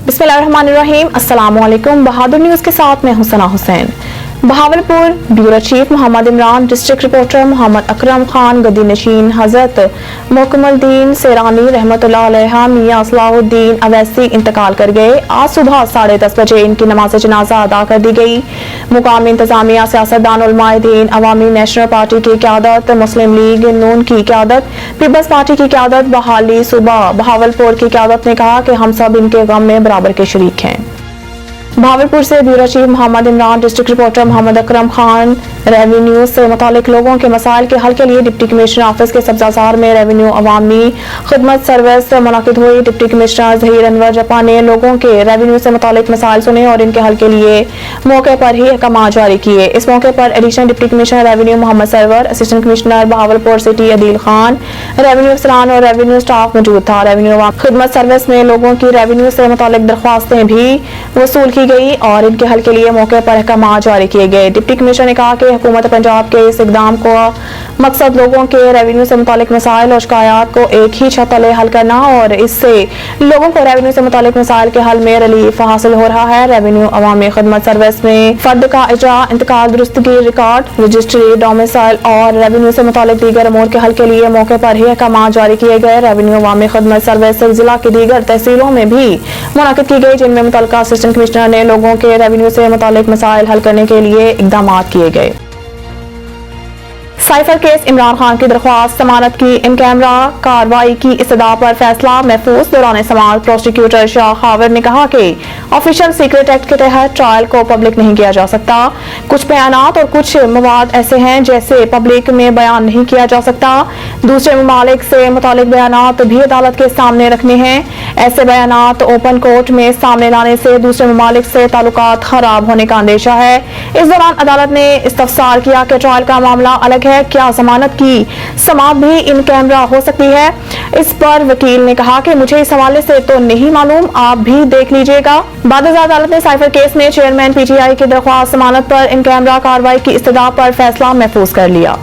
बिस्मिल्लाहिर्रहमानिर्रहीम। अस्सलामुअलैकुम। बहादुर न्यूज़ के साथ मैं Husna Hussain. Bahawalpur bureau chief Muhammad Imran, district reporter Muhammad Akram Khan, गद्दी नशीन हजरत मोकमलदीन सेरानी रहमतुल्लाह अलैहा मियां असलाहुद्दीन अवैसी इंतकाल कर गए। आज सुबह 10:30 बजे इनकी नमाज जनाजा अदा कर दी गई। मुकामी इंतजामिया, सियासतदान, उलमाए दीन, अवामी नेशनल पार्टी की क़यादत, मुस्लिम लीग नून की क़यादत, पीपल्स पार्टी की क़यादत, बहाली सूबा बहावलपुर की क़यादत ने कहा कि हम सब इनके गम में बराबर के शरीक हैं। बहावलपुर से bureau chief Muhammad Imran, district reporter Muhammad Akram Khan. Revenue से मुतालिक लोगों के मसाइल के हल के लिए डिप्टी कमिश्नर ऑफिस के सब्जाजार में रेवेन्यू अवामी खिदमत सर्विस मुनक़िद हुई। डिप्टी कमिश्नर ज़हीर अनवर जपा ने लोगों के रेवेन्यू से मुतालिक मसाइल सुने और इनके हल के लिए मौके पर ही अहकाम जारी किए। इस मौके पर additional deputy commissioner revenue Muhammad Sarwar, assistant commissioner Bahawalpur city Adeel Khan, revenue अफसरान और रेवेन्यू स्टाफ मौजूद था। रेवेन्यू अवामी खिदमत सर्विस में लोगों की रेवेन्यू से मुतालिक दरख्वास्तें भी वसूल की गई और इनके हल के लिए मौके पर अहकाम जारी किए गए। डिप्टी कमिश्नर ने कहा कि हुकूमत पंजाब के इस इकदाम को मकसद लोगों के रेवेन्यू से मुतालिक मसाइल और शिकायत को एक ही छत तले हल करना और इससे लोगों को रेवेन्यू से मुतालिक मसाइल के हल में रिलीफ हासिल हो रहा है। रेवेन्यू अवामी खिदमत सर्विस में फर्द का इजरा, इंतकाल, दुरुस्तगी, रिकॉर्ड, रजिस्ट्री, डोमिसाइल और रेवेन्यू से मुतालिक दीगर अमूर के हल के लिए मौके पर ही अहकाम जारी किए गए। रेवेन्यू अवामी खिदमत सर्विस जिला की दीगर तहसीलों में भी मुनाकिद की गई, जिनमें मुतल्लिका असिस्टेंट कमिश्नर ने लोगों के रेवेन्यू से मुतालिक मसाइल हल करने के लिए इकदाम किए गए। साइफर केस इमरान खान की दरख्वास्त जमानत की इन कैमरा कार्रवाई की इस्तदा पर फैसला महफूज। दौरान समाअत प्रोसिक्यूटर शाह खावर ने कहा कि ऑफिशियल सीक्रेट एक्ट के तहत ट्रायल को पब्लिक नहीं किया जा सकता। कुछ बयानात और कुछ मवाद ऐसे हैं जैसे पब्लिक में बयान नहीं किया जा सकता। दूसरे ममालिक से मुतालिक बयानात भी अदालत के सामने रखने हैं। ऐसे बयानात ओपन कोर्ट में सामने लाने से दूसरे ममालिक से ताल्लुकात खराब होने का अंदेशा है। इस दौरान अदालत ने इस्तफसार किया कि ट्रायल का मामला अलग है, क्या जमानत की समाअत भी इन कैमरा हो सकती है। इस पर वकील ने कहा कि मुझे इस हवाले से तो नहीं मालूम, आप भी देख लीजिएगा। बाद अदालत ने साइफर केस में चेयरमैन पीटीआई की दरख्वास्त जमानत पर इन कैमरा कार्रवाई की इस्तदा पर फैसला महफूज कर लिया।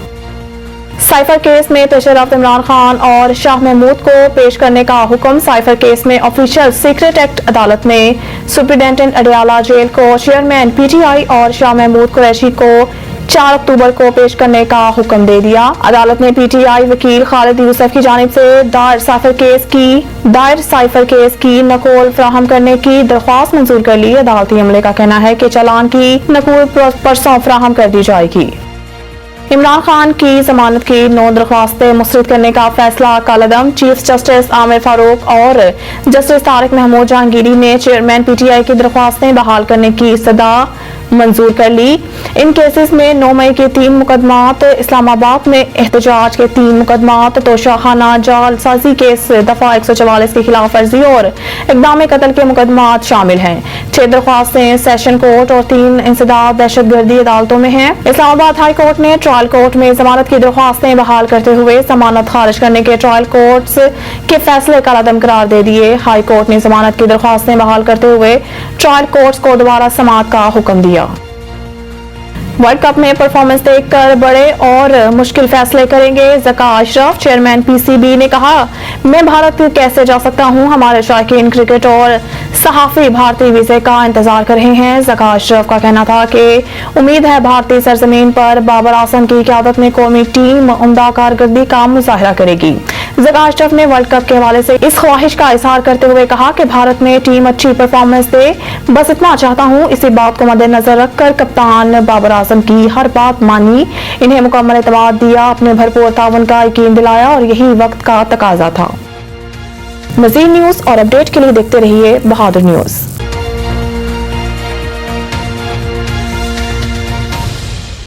साइफर केस में पेशरफ्त इमरान खान और शाह महमूद को पेश करने का हुक्म। साइफर केस में ऑफिशियल सीक्रेट एक्ट अदालत ने सुप्रिंटेंडेंट अडियाला जेल को चेयरमैन पीटीआई और शाह महमूद कुरैशी को 4 अक्टूबर को पेश करने का हुक्म दे दिया। अदालत ने पीटीआई वकील खालिद यूसुफ की जानिब से दायर साइफर केस की नकल फराहम करने की दरख्वास्त मंजूर कर ली। अदालती अमले का कहना है कि चालान की नकल परसों फराहम कर दी जाएगी। इमरान खान की जमानत की 9 दरख्वास्तें मुस्तरद करने का फैसला कलअदम। चीफ जस्टिस आमिर फारूक और जस्टिस तारिक महमूद जहांगीरी ने चेयरमैन पीटीआई की दरख्वास्तें बहाल करने की इस्तदा मंजूर कर ली। इन केसेस में 9 मई के 3 मुकदमात, इस्लामाबाद में एहतजाज के 3 मुकदमात, तोशाखाना जालसाजी केस दफा 144 की खिलाफ वर्जी और इक़दाम कत्ल के मुकदमात शामिल हैं। 6 दरख्वास्तें सेशन कोर्ट और 3 इंसदाद दहशतगर्दी अदालतों में हैं। इस्लामाबाद हाई कोर्ट ने ट्रायल कोर्ट में जमानत की दरख्वास्तें बहाल करते हुए जमानत खारिज करने के ट्रायल कोर्ट्स के फैसले का अदम करार दे दिए। हाई कोर्ट ने जमानत की दरख्वास्तें बहाल करते हुए ट्रायल कोर्ट्स को दोबारा समाअत का हुक्म दिया। वर्ल्ड कप में परफॉर्मेंस देखकर बड़े और मुश्किल फैसले करेंगे ज़का अशरफ। चेयरमैन पीसीबी ने कहा, मैं भारत कैसे जा सकता हूं, हमारे शौकीन क्रिकेट और सहाफी भारतीय वीजे का इंतजार कर रहे हैं। ज़का अशरफ का कहना था कि उम्मीद है भारतीय सरजमीन पर बाबर आजम की क़यादत में कौमी टीम उम्दा कारकर्दगी का मुजाहिरा करेगी। ज़का अशरफ ने वर्ल्ड कप के हवाले से इस ख्वाहिश का इजहार करते हुए कहा कि भारत में टीम अच्छी परफॉर्मेंस दे, बस इतना चाहता हूं। इसी बात को मद्देनजर रखकर कप्तान बाबर आजम की हर बात मानी, इन्हें मुकम्मल एतमाद दिया, अपने भरपूर ताउन का यकीन दिलाया और यही वक्त का तकाजा था। मज़ीद न्यूज़ और अपडेट के लिए देखते रहिए बहादुर न्यूज़।